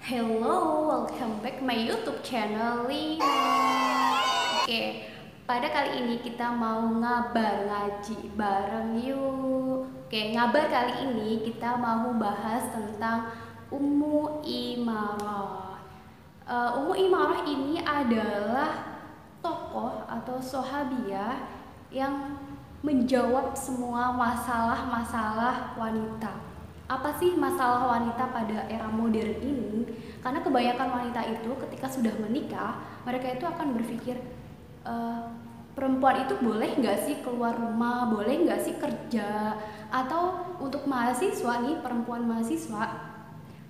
Hello, welcome back my YouTube channel Lina. Oke, pada kali ini kita mau ngaji bareng yuk. Oke, ngabar kali ini kita mau bahas tentang Ummu Imarah. Ummu Imarah ini adalah tokoh atau sahabiah yang menjawab semua masalah-masalah wanita. Apa sih masalah wanita pada era modern ini? Karena kebanyakan wanita itu ketika sudah menikah, mereka itu akan berpikir, perempuan itu boleh nggak sih keluar rumah, boleh nggak sih kerja, atau untuk mahasiswa nih, perempuan mahasiswa,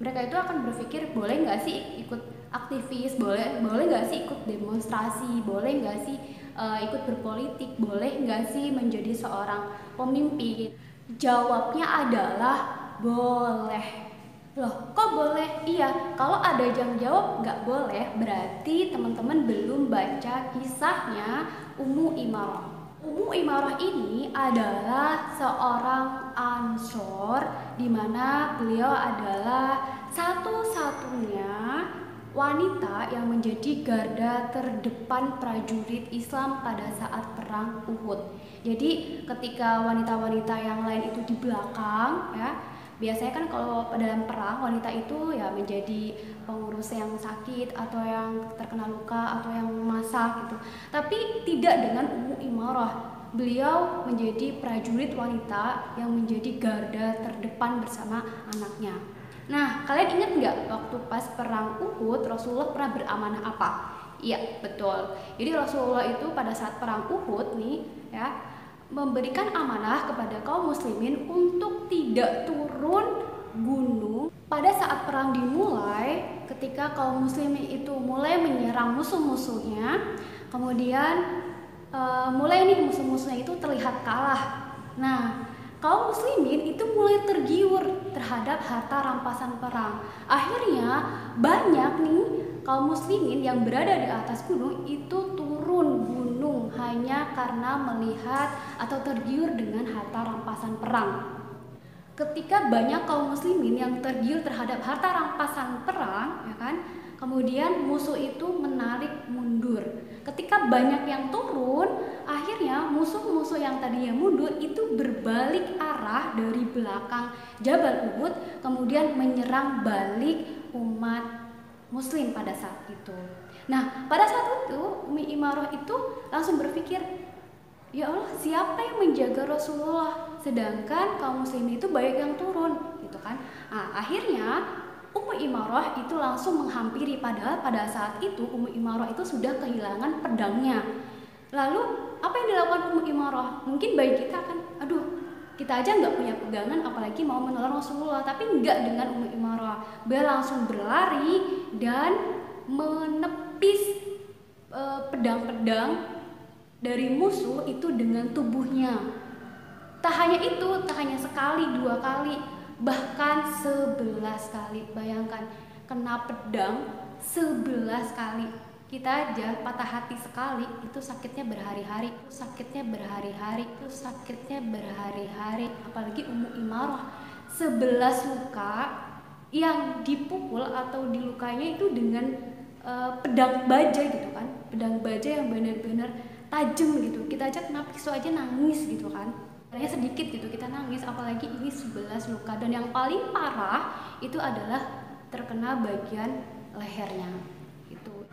mereka itu akan berpikir boleh nggak sih ikut aktivis, boleh nggak sih ikut demonstrasi, boleh nggak sih ikut berpolitik, boleh nggak sih menjadi seorang pemimpin. Jawabnya adalah boleh. Loh, kok boleh? Iya, kalau ada yang jawab nggak boleh, berarti teman-teman belum baca kisahnya Ummu Imarah. Ummu Imarah ini adalah seorang Ansor, di mana beliau adalah satu-satunya wanita yang menjadi garda terdepan prajurit Islam pada saat perang Uhud. Jadi ketika wanita-wanita yang lain itu di belakang, ya, biasanya kan kalau dalam perang wanita itu ya menjadi pengurus yang sakit atau yang terkena luka atau yang masak gitu. Tapi tidak dengan Ummu Imarah. Beliau menjadi prajurit wanita yang menjadi garda terdepan bersama anaknya. Nah, kalian ingat nggak waktu pas perang Uhud Rasulullah pernah beramanah apa? Iya, betul. Jadi Rasulullah itu pada saat perang Uhud nih, ya, memberikan amanah kepada kaum muslimin untuk tidak turun gunung pada saat perang dimulai. Ketika kaum muslimin itu mulai menyerang musuh-musuhnya, kemudian mulai nih musuh-musuhnya itu terlihat kalah. Nah, kaum muslimin itu mulai tergiur terhadap harta rampasan perang. Akhirnya banyak nih kaum muslimin yang berada di atas gunung itu turun gunung hanya karena melihat atau tergiur dengan harta rampasan perang. Ketika banyak kaum muslimin yang tergiur terhadap harta rampasan perang, ya kan, kemudian musuh itu menarik mundur. Ketika banyak yang turun, akhirnya musuh-musuh yang tadinya mundur itu berbalik arah dari belakang Jabal Uhud, kemudian menyerang balik umat muslim pada saat itu. Nah, pada saat itu Umi Imarah itu langsung berpikir, ya Allah, siapa yang menjaga Rasulullah sedangkan kaum muslimin itu banyak yang turun gitu kan. Nah, akhirnya Ummu Imarah itu langsung menghampiri, padahal pada saat itu Ummu Imarah itu sudah kehilangan pedangnya. Lalu apa yang dilakukan Ummu Imarah? Mungkin bagi kita kan, aduh, kita aja nggak punya pegangan apalagi mau menolong Rasulullah, tapi nggak dengan Ummu Imarah. Beliau langsung berlari dan menepis pedang-pedang dari musuh itu dengan tubuhnya. Tak hanya itu, tak hanya sekali, dua kali, bahkan 11 kali. Bayangkan, kena pedang 11 kali. Kita aja patah hati sekali, itu sakitnya berhari-hari, apalagi Ummu Imarah 11 luka yang dipukul atau dilukainya itu dengan pedang baja gitu kan, pedang baja yang benar-benar tajam gitu. Kita aja kena pisau aja nangis gitu kan, hanya sedikit gitu kita nangis, apalagi ini 11 luka. Dan yang paling parah itu adalah terkena bagian lehernya gitu.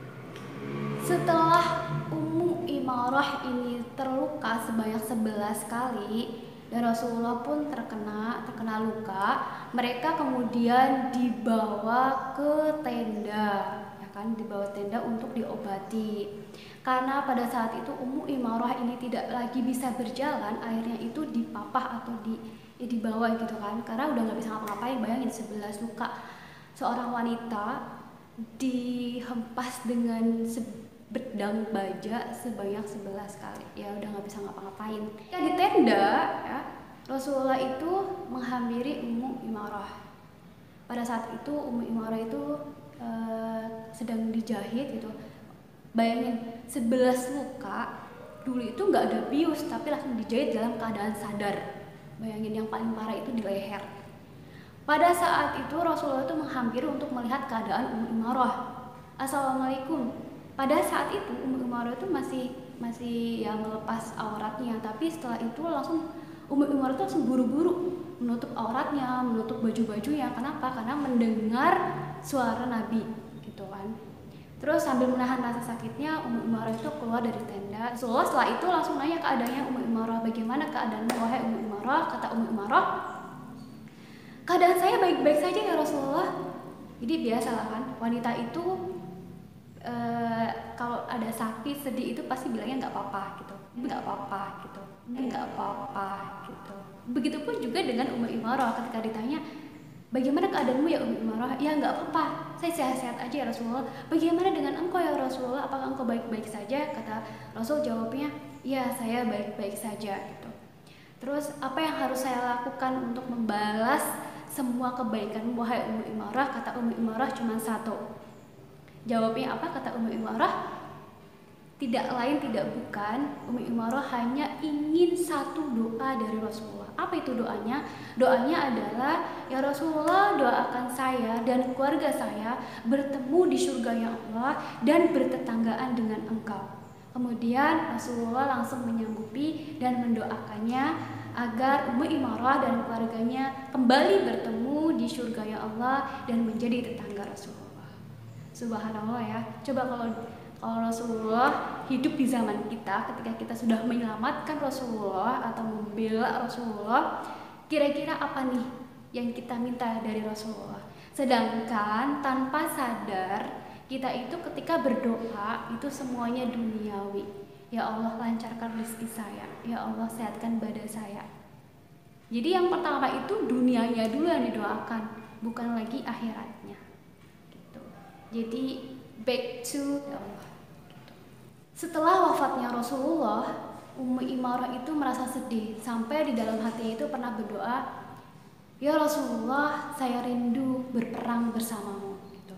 Setelah Ummu Imarah ini terluka sebanyak 11 kali dan Rasulullah pun terkena luka, mereka kemudian dibawa ke tenda, ya kan, dibawa tenda untuk diobati. Karena pada saat itu Ummu Imarah ini tidak lagi bisa berjalan, akhirnya itu dipapah atau dibawa gitu kan, karena udah nggak bisa ngapa-ngapain. Bayangin 11 luka, seorang wanita dihempas dengan pedang baja sebanyak 11 kali, ya udah nggak bisa ngapa-ngapain. Ya, di tenda, ya, Rasulullah itu menghampiri Ummu Imarah. Pada saat itu Ummu Imarah itu sedang dijahit gitu. Bayangin 11 luka, dulu itu nggak ada bius tapi langsung dijahit dalam keadaan sadar. Bayangin, yang paling parah itu di leher. Pada saat itu Rasulullah itu menghampiri untuk melihat keadaan Ummu Imarah. Assalamualaikum. Pada saat itu Ummu Imarah itu masih yang melepas auratnya, tapi setelah itu langsung Ummu Imarah itu langsung buru-buru menutup auratnya, menutup baju-bajunya. Kenapa? Karena mendengar suara Nabi, gitu kan. Terus sambil menahan rasa sakitnya, Ummu Imarah itu keluar dari tenda. Rasulullah setelah itu langsung nanya keadaannya Ummu Imarah, bagaimana keadaanmu wahai Ummu Imarah? Kata Ummu Imarah, keadaan saya baik-baik saja ya Rasulullah. Jadi biasalah kan, wanita itu kalau ada sakit, sedih itu pasti bilangnya nggak apa-apa gitu, nggak apa-apa gitu, nggak apa-apa gitu. Begitupun juga dengan Ummu Imarah ketika ditanya, bagaimana keadaanmu ya Ummu Imarah? Ya nggak apa-apa, saya sehat-sehat aja ya Rasulullah. Bagaimana dengan engkau ya Rasulullah? Apakah engkau baik-baik saja? Kata Rasul jawabnya, ya saya baik-baik saja gitu. Terus apa yang harus saya lakukan untuk membalas semua kebaikan wahai Ummu Imarah? Kata Ummu Imarah cuma satu. Jawabnya apa? Kata Ummu Imarah, tidak lain tidak bukan, Ummu Imarah hanya ingin satu doa dari Rasulullah. Apa itu doanya? Doanya adalah, ya Rasulullah, doakan saya dan keluarga saya bertemu di surganya Allah dan bertetanggaan dengan engkau. Kemudian Rasulullah langsung menyanggupi dan mendoakannya agar Ummu Imarah dan keluarganya kembali bertemu di surganya Allah dan menjadi tetangga Rasulullah. Subhanallah ya. Coba kalau Rasulullah hidup di zaman kita, ketika kita sudah menyelamatkan Rasulullah atau membela Rasulullah, kira-kira apa nih yang kita minta dari Rasulullah? Sedangkan tanpa sadar kita itu ketika berdoa itu semuanya duniawi. Ya Allah, lancarkan rezeki saya, ya Allah, sehatkan badan saya. Jadi yang pertama itu dunianya dulu yang didoakan, bukan lagi akhiratnya gitu. Jadi back to Allah gitu. Setelah wafatnya Rasulullah, Ummu Imarah itu merasa sedih, sampai di dalam hatinya itu pernah berdoa, ya Rasulullah, saya rindu berperang bersamamu gitu.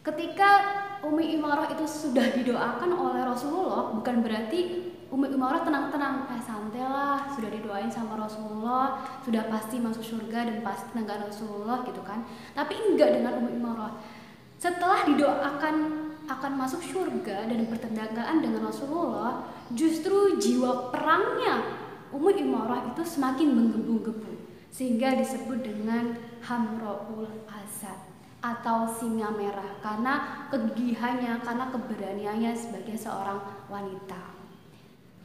Ketika Ummu Imarah itu sudah didoakan oleh Rasulullah, bukan berarti Ummu Imarah tenang-tenang, santailah, sudah didoain sama Rasulullah, sudah pasti masuk surga dan pasti tetangga Rasulullah gitu kan. Tapi enggak dengan Ummu Imarah. Setelah didoakan akan masuk surga dan bertetanggaan dengan Rasulullah, justru jiwa perangnya Ummu Imarah itu semakin menggebu-gebu, sehingga disebut dengan Hamraul Asad atau singa merah, karena kegigihannya, karena keberaniannya sebagai seorang wanita.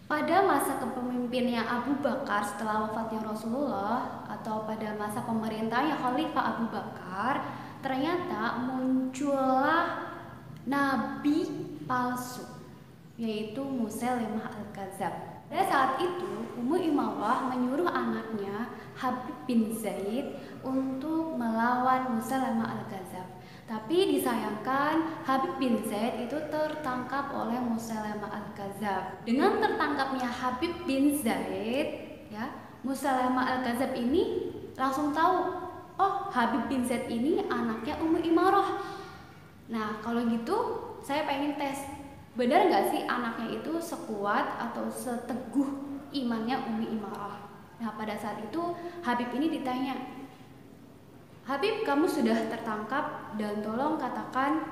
Pada masa kepemimpinannya Abu Bakar setelah wafatnya Rasulullah, atau pada masa pemerintahnya Khalifah Abu Bakar, ternyata muncullah nabi palsu, yaitu Musailamah Al-Kadzab. Pada saat itu Ummu Imarah menyuruh anaknya Habib bin Zaid untuk melawan Musailamah Al-Kadzab. Tapi disayangkan Habib bin Zaid itu tertangkap oleh Musailamah Al-Kadzab. Dengan tertangkapnya Habib bin Zaid, ya, Musailamah Al-Kadzab ini langsung tahu, oh Habib bin Zaid ini anaknya Ummu Imarah. Nah kalau gitu saya pengen tes, benar nggak sih anaknya itu sekuat atau seteguh imannya Ummu Imarah? Nah pada saat itu Habib ini ditanya, Habib, kamu sudah tertangkap dan tolong katakan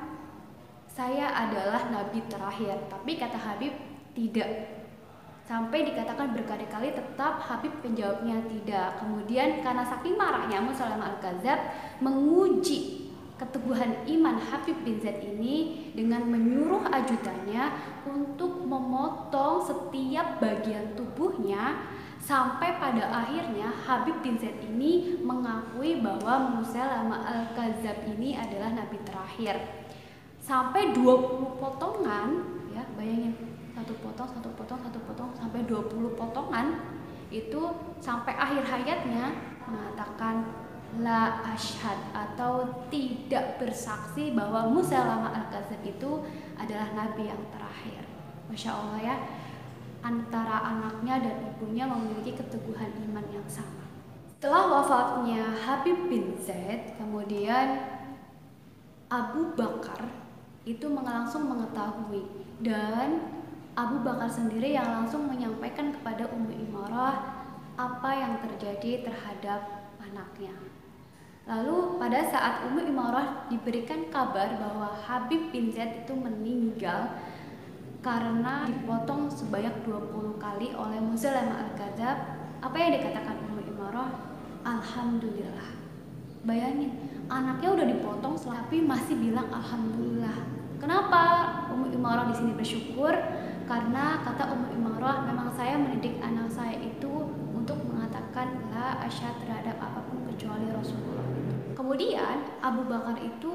saya adalah nabi terakhir. Tapi kata Habib tidak. Sampai dikatakan berkali-kali tetap Habib menjawabnya tidak. Kemudian karena saking marahnya Musailamah Al-Kadzab menguji keteguhan iman Habib bin Zaid ini dengan menyuruh ajudannya untuk memotong setiap bagian tubuhnya, sampai pada akhirnya Habib bin Zaid ini mengakui bahwa Musailamah Al-Kadzab ini adalah nabi terakhir. Sampai 20 potongan, ya bayangin, satu potong sampai 20 potongan itu, sampai akhir hayatnya mengatakan la asyhad atau tidak bersaksi bahwa Musailamah Al-Kadzab itu adalah nabi yang terakhir. Masya Allah ya, antara anaknya dan ibunya memiliki keteguhan iman yang sama. Setelah wafatnya Habib bin Zaid, kemudian Abu Bakar itu langsung mengetahui, dan Abu Bakar sendiri yang langsung menyampaikan kepada Ummu Imarah apa yang terjadi terhadap anaknya. Lalu pada saat Ummu Imarah diberikan kabar bahwa Habib bin Zaid itu meninggal karena dipotong sebanyak 20 kali oleh Musailamah al-Kadzab, apa yang dikatakan Ummu Imarah? Alhamdulillah. Bayangin, anaknya udah dipotong tapi masih bilang alhamdulillah. Kenapa Ummu Imarah di sini bersyukur? Karena kata Ummu Imarah, memang saya mendidik anak saya itu untuk mengatakan la asyhadu terhadap apapun kecuali Rasulullah. Kemudian Abu Bakar itu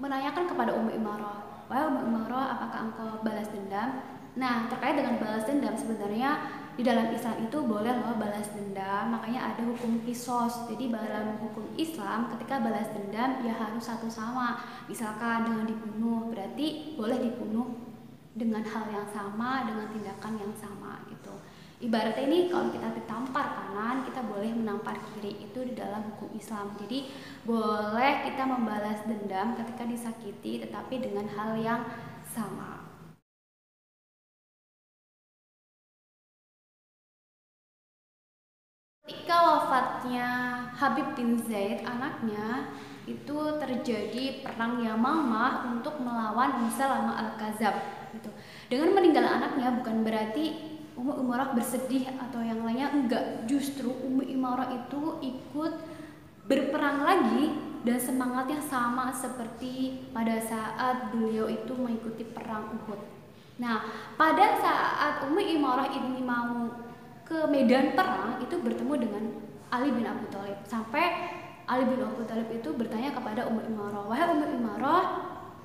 menanyakan kepada Ummu Imarah, wahai Ummu Imarah, apakah engkau balas dendam? Nah, terkait dengan balas dendam, sebenarnya di dalam Islam itu boleh loh balas dendam, makanya ada hukum kisos. Jadi dalam hukum Islam ketika balas dendam ya harus satu sama. Misalkan dengan dibunuh, berarti boleh dibunuh dengan hal yang sama, dengan tindakan yang sama gitu. Ibaratnya ini kalau kita ditampar kanan, kita boleh menampar kiri, itu di dalam hukum Islam. Jadi boleh kita membalas dendam ketika disakiti, tetapi dengan hal yang sama. Ketika wafatnya Habib bin Zaid, anaknya, itu terjadi perang Yamamah untuk melawan Musailamah al-Kadzab gitu. Dengan meninggal anaknya bukan berarti Ummu Imarah bersedih atau yang lainnya, enggak. Justru Ummu Imarah itu ikut berperang lagi dan semangatnya sama seperti pada saat beliau itu mengikuti perang Uhud. Nah, pada saat Ummu Imarah ini mau ke medan perang itu bertemu dengan Ali bin Abi Thalib. Sampai Ali bin Abi Thalib itu bertanya kepada Ummu Imarah, wahai Ummu Imarah,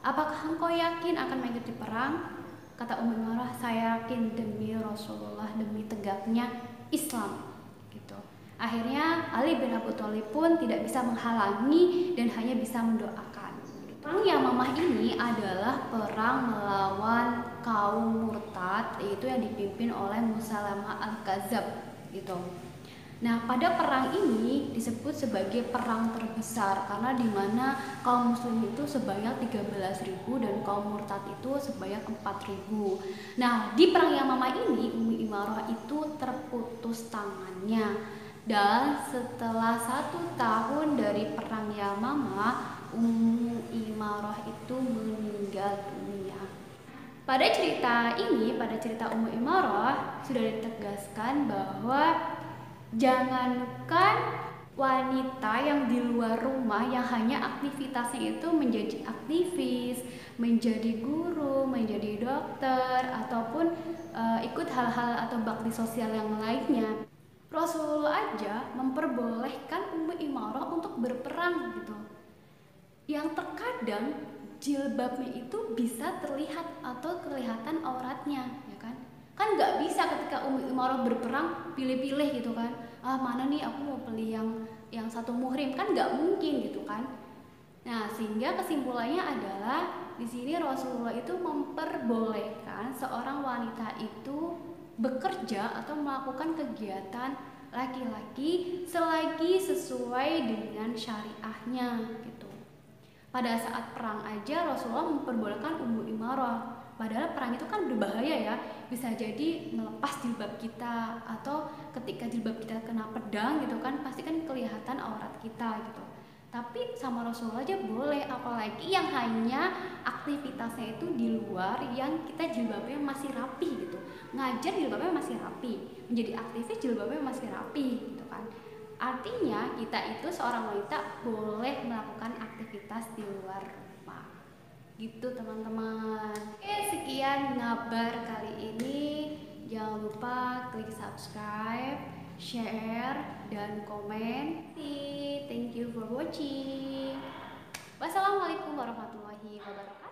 apakah engkau yakin akan mengikuti perang? Kata Ummu Imarah, saya yakin demi Rasulullah, demi tegaknya Islam gitu. Akhirnya Ali bin Abi Thalib pun tidak bisa menghalangi dan hanya bisa mendoakan. Perang Yamamah ini adalah perang melawan kaum murtad, yaitu yang dipimpin oleh Musailamah al-Kadzab gitu. Nah, pada perang ini disebut sebagai perang terbesar karena di mana kaum muslim itu sebanyak 13.000 dan kaum murtad itu sebanyak 4.000. Nah, di perang Yamamah ini Ummu Imarah itu terputus tangannya. Dan setelah 1 tahun dari perang Yamamah, Ummu Imarah itu meninggal dunia. Pada cerita ini, pada cerita Ummu Imarah sudah ditegaskan bahwa jangankan wanita yang di luar rumah yang hanya aktivitasnya itu menjadi aktivis, menjadi guru, menjadi dokter, ataupun ikut hal-hal atau bakti sosial yang lainnya. Rasulullah aja memperbolehkan Ummu Imarah untuk berperang gitu. Yang terkadang jilbabnya itu bisa terlihat atau kelihatan auratnya, ya kan? Kan nggak bisa ketika Ummu Imarah berperang pilih-pilih gitu kan? Mana nih aku mau pilih yang satu muhrim, kan nggak mungkin gitu kan? Nah, sehingga kesimpulannya adalah di sini Rasulullah itu memperbolehkan seorang wanita itu bekerja atau melakukan kegiatan laki-laki selagi sesuai dengan syariahnya gitu. Pada saat perang aja Rasulullah memperbolehkan Ummu Imarah. Padahal perang itu kan berbahaya ya, bisa jadi melepas jilbab kita, atau ketika jilbab kita kena pedang gitu kan, pasti kan kelihatan aurat kita gitu. Tapi sama Rasulullah aja boleh, apalagi yang hanya aktivitasnya itu di luar, yang kita jilbabnya masih rapi gitu. Ngajar jilbabnya masih rapi, menjadi aktivis jilbabnya masih rapi gitu kan. Artinya kita itu seorang wanita boleh melakukan aktivitas di luar rumah. Gitu teman-teman. Oke, sekian ngabar kali ini. Jangan lupa klik subscribe, share, dan komen. Thank you for watching. Wassalamualaikum warahmatullahi wabarakatuh.